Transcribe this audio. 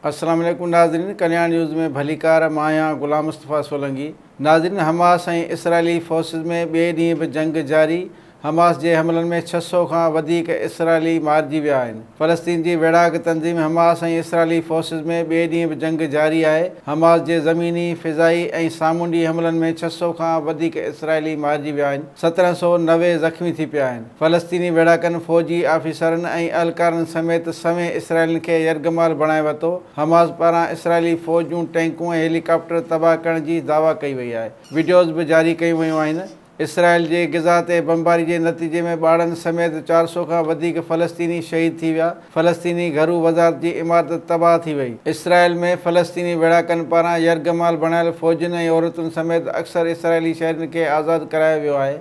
अस्सलाम वालेकुम नाज़रीन, कल्याण न्यूज़ में भलीकार मां आहियां ग़ुलाम मुस्तफ़ा सोलंकी। नाज़रीन, हमास ऐं इसराइली फ़ोर्सिस में ॿिए ॾींहुं बि जंग जारी। हमास जे हमलनि में 600 खां वधीक इसराइली मारिजी विया आहिनि। फ़लस्तीन जी विढ़ाक तंज़ीम हमास ऐं इसराइली फ़ोर्सिस में ॿिए ॾींहुं बि जंग जारी आहे। हमास जे ज़मीनी, फ़िज़ाई ऐं सामूंडी हमलनि में 600 खां वधीक इसराइली मारिजी विया आहिनि। 1790 ज़ख़्मी थी पिया आहिनि। फ़लस्तीनी विढ़ाकनि फ़ौजी आफ़िसरनि ऐं अहलकारनि समेत सवें इसराइलियुनि खे यरगमाल बणाए वरितो। हमास पारां इसराइली फ़ौज जूं टैंकूं ऐं हेलीकॉप्टर तबाह करण जी दावा कई वई आहे। वीडियोज़ बि जारी कयूं वयूं आहिनि। इसराइल जे ग़िज़ा ते बमबारी जे नतीजे में ॿारनि समेत 400 खां वधीक फ़लस्तीनी शहीद थी विया। फ़लस्तीनी घरू वज़ारत जी इमारत तबाह थी वई। इसराइल में फ़लस्तीनी विढ़ाकनि पारां यरगमाल बणायल फ़ौजियुनि ऐं औरतुनि समेत अक्सर इसराइली शहरनि खे आज़ादु करायो वियो आहे।